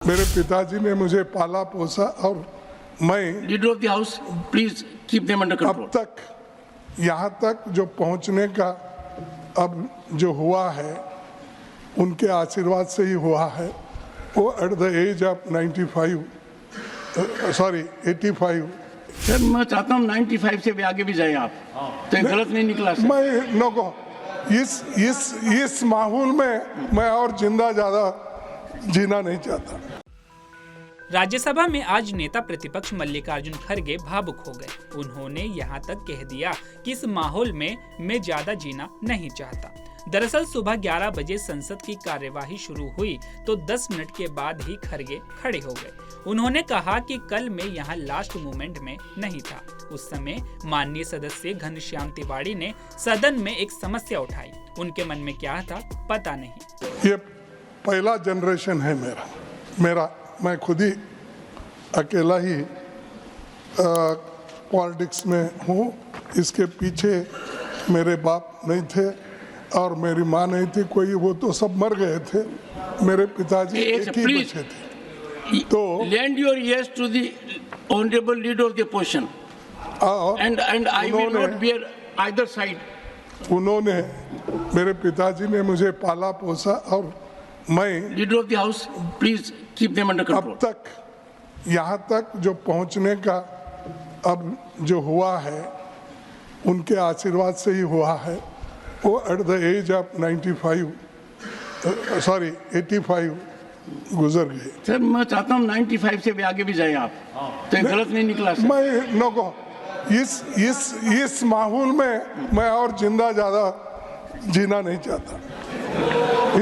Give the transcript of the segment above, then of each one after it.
मेरे पिताजी ने मुझे पाला पोसा और मैं leader of the house, please keep them under control. अब तक यहाँ तक जो पहुँचने का अब जो हुआ है उनके आशीर्वाद से ही हुआ है। वो at the age of 85 sir मैं चाहता हूँ 95 से भी आगे भी जाए आप, तो ये गलत नहीं निकला सर। मैं नो इस माहौल में मैं और जिंदा ज्यादा जीना नहीं चाहता। राज्यसभा में आज नेता प्रतिपक्ष मल्लिकार्जुन खड़गे भावुक हो गए। उन्होंने यहां तक कह दिया कि इस माहौल में मैं ज्यादा जीना नहीं चाहता। दरअसल सुबह 11 बजे संसद की कार्यवाही शुरू हुई तो 10 मिनट के बाद ही खड़गे खड़े हो गए। उन्होंने कहा कि कल मैं यहाँ लास्ट मोमेंट में नहीं था। उस समय माननीय सदस्य घनश्याम तिवारी ने सदन में एक समस्या उठाई। उनके मन में क्या था पता नहीं। ये पहला जनरेशन है मेरा मैं खुद ही अकेला ही पॉलिटिक्स में हूँ। इसके पीछे मेरे बाप नहीं थे और मेरी माँ नहीं थी कोई, वो तो सब मर गए थे। मेरे पिताजी एक ही बचे थे। तो lend your ears to the honorable leader of the opposition and I will not bear either side. उन्होंने मेरे पिताजी ने मुझे पाला पोसा और मैं leader of the house, please keep them under control. अब तक यहाँ तक जो पहुँचने का अब जो हुआ है उनके आशीर्वाद से ही हुआ है। वो एट द एज ऑफ 85 गुजर गए। सर मैं चाहता हूँ 95 से भी आगे भी जाए आप, तो ये गलत नहीं निकला सर। मैं नो इस माहौल में मैं और जिंदा ज्यादा जीना नहीं चाहता।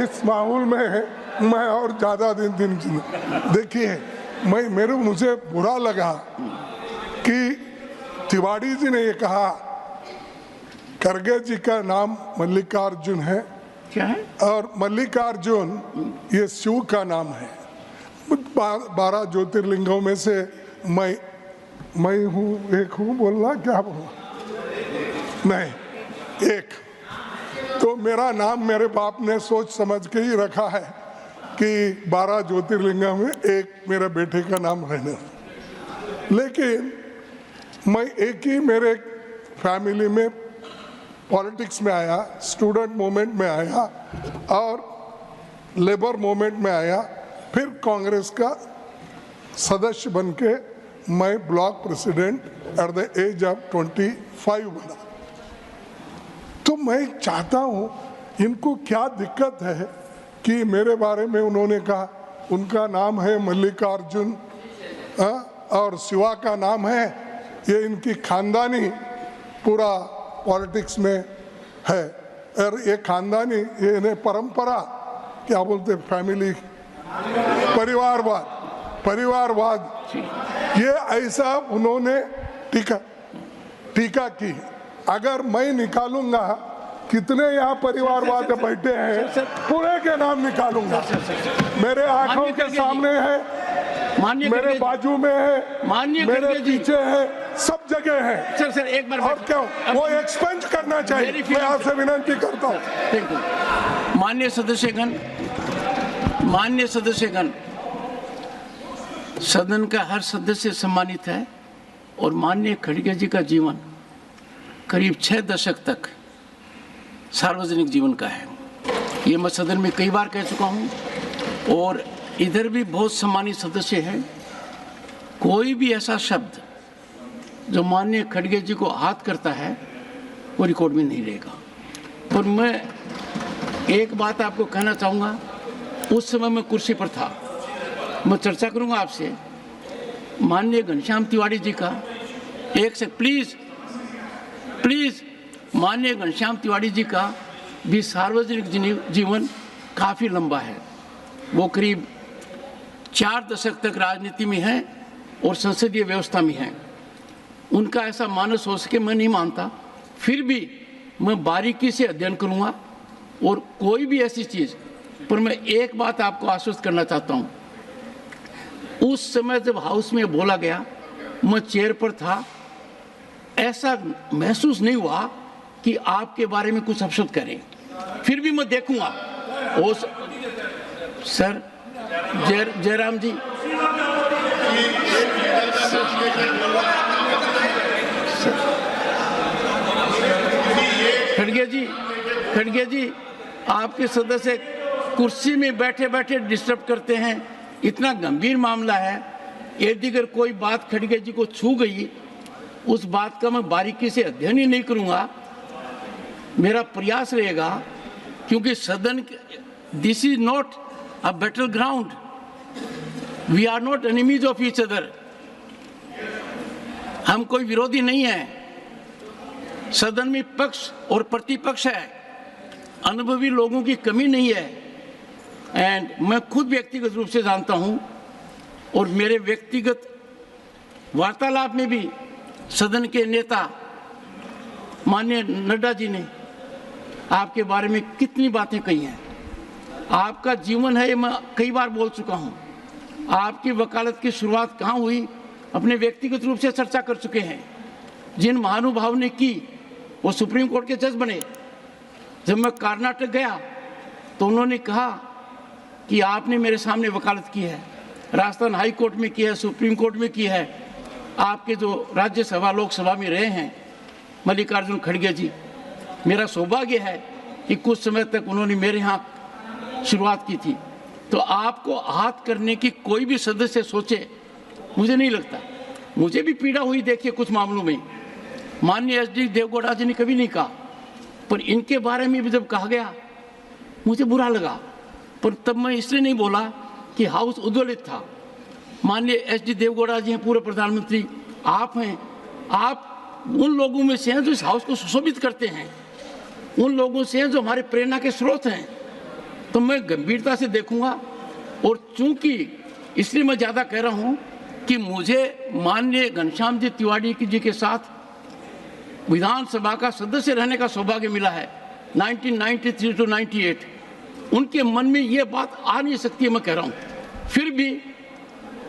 इस माहौल में मैं और ज्यादा दिन जीना। देखिए मुझे बुरा लगा कि तिवारी जी ने ये कहा खड़गे जी का नाम मल्लिकार्जुन है। क्या है? और मल्लिकार्जुन ये शिव का नाम है। 12 ज्योतिर्लिंगों में से मैं हूँ, एक हूँ बोलना क्या बोलना नहीं एक। तो मेरा नाम मेरे बाप ने सोच समझ के ही रखा है कि 12 ज्योतिर्लिंगों में एक मेरे बेटे का नाम रहने। लेकिन मैं एक ही मेरे फैमिली में पॉलिटिक्स में आया, स्टूडेंट मूवमेंट में आया और लेबर मूवमेंट में आया, फिर कांग्रेस का सदस्य बनके मैं block president at the age of 25 बना। तो मैं चाहता हूँ इनको क्या दिक्कत है कि मेरे बारे में उन्होंने कहा उनका नाम है मल्लिकार्जुन और शिवा का नाम है। ये इनकी खानदानी पूरा पॉलिटिक्स में है और ये खानदानी ये इन्हें परंपरा क्या बोलते फैमिली परिवारवाद ये ऐसा उन्होंने टीका की। अगर मैं निकालूंगा कितने यहाँ परिवारवाद बैठे हैं पूरे के नाम निकालूंगा। मेरे आंखों के सामने है, मेरे बाजू में है, मेरे पीछे है, सब जगह है। सर एक बार और क्यों वो एक्सपेंड करना चाहिए। मैं आपसे विनती करता हूँ। माननीय सदस्यगण, सदन का हर सदस्य सम्मानित है और माननीय खड़गे जी का जीवन करीब 6 दशक तक सार्वजनिक जीवन का है। ये मैं सदन में कई बार कह चुका हूँ और इधर भी बहुत सम्मानित सदस्य हैं। कोई भी ऐसा शब्द जो माननीय खड़गे जी को आहत करता है वो रिकॉर्ड में नहीं रहेगा। और मैं एक बात आपको कहना चाहूँगा, उस समय मैं कुर्सी पर था, मैं चर्चा करूँगा आपसे। माननीय घनश्याम तिवारी जी का एक से प्लीज माननीय घनश्याम तिवारी जी का भी सार्वजनिक जीवन काफ़ी लंबा है। वो करीब 4 दशक तक राजनीति में है और संसदीय व्यवस्था में है। उनका ऐसा मानस हो सके मैं नहीं मानता, फिर भी मैं बारीकी से अध्ययन करूँगा और कोई भी ऐसी चीज़ पर मैं एक बात आपको आश्वस्त करना चाहता हूँ। उस समय जब हाउस में बोला गया मैं चेयर पर था, ऐसा महसूस नहीं हुआ कि आपके बारे में कुछ अपशब्द करें। फिर भी मैं देखूंगा। सर जयराम जी, खड़गे जी, आपके सदस्य कुर्सी में बैठे बैठे डिस्टर्ब करते हैं। इतना गंभीर मामला है, यदि अगर कोई बात खड़गे जी को छू गई, उस बात का मैं बारीकी से अध्ययन ही नहीं करूंगा। मेरा प्रयास रहेगा, क्योंकि सदन, this is not a battleground, we are not enemies of each other. हम कोई विरोधी नहीं है। सदन में पक्ष और प्रतिपक्ष है, अनुभवी लोगों की कमी नहीं है। एंड मैं खुद व्यक्तिगत रूप से जानता हूं, और मेरे व्यक्तिगत वार्तालाप में भी सदन के नेता माननीय नड्डा जी ने आपके बारे में कितनी बातें कही हैं। आपका जीवन है, ये मैं कई बार बोल चुका हूं। आपकी वकालत की शुरुआत कहाँ हुई, अपने व्यक्तिगत रूप से चर्चा कर चुके हैं। जिन महानुभाव ने की, वो सुप्रीम कोर्ट के जज बने। जब मैं कर्नाटक गया तो उन्होंने कहा कि आपने मेरे सामने वकालत की है, राजस्थान हाई कोर्ट में की है, सुप्रीम कोर्ट में की है। आपके जो राज्यसभा लोकसभा में रहे हैं मल्लिकार्जुन खड़गे जी, मेरा सौभाग्य है कि कुछ समय तक उन्होंने मेरे यहाँ शुरुआत की थी। तो आपको आहत करने की कोई भी सदस्य सोचे, मुझे नहीं लगता। मुझे भी पीड़ा हुई, देखिए कुछ मामलों में। माननीय एसडी देवगौड़ा जी ने कभी नहीं कहा, पर इनके बारे में भी जब कहा गया मुझे बुरा लगा। पर तब मैं इसलिए नहीं बोला कि हाउस उद्वेलित था। माननीय एसडी देवगौड़ा जी हैं, पूर्व प्रधानमंत्री आप हैं, आप उन लोगों में से हैं जो इस हाउस को सुशोभित करते हैं, उन लोगों से हैं जो हमारे प्रेरणा के स्रोत हैं। तो मैं गंभीरता से देखूंगा। और चूंकि इसलिए मैं ज़्यादा कह रहा हूं कि मुझे माननीय घनश्याम जी तिवारी जी के साथ विधानसभा का सदस्य रहने का सौभाग्य मिला है 1993 to 98। उनके मन में ये बात आ नहीं सकती है, मैं कह रहा हूं। फिर भी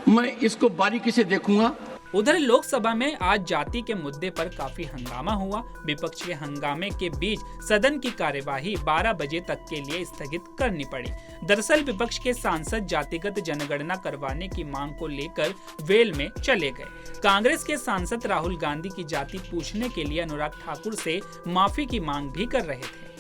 मैं इसको बारीकी से देखूंगा। उधर लोकसभा में आज जाति के मुद्दे पर काफी हंगामा हुआ। विपक्ष के हंगामे के बीच सदन की कार्यवाही 12 बजे तक के लिए स्थगित करनी पड़ी। दरअसल विपक्ष के सांसद जातिगत जनगणना करवाने की मांग को लेकर वेल में चले गए। कांग्रेस के सांसद राहुल गांधी की जाति पूछने के लिए अनुराग ठाकुर से माफी की मांग भी कर रहे थे।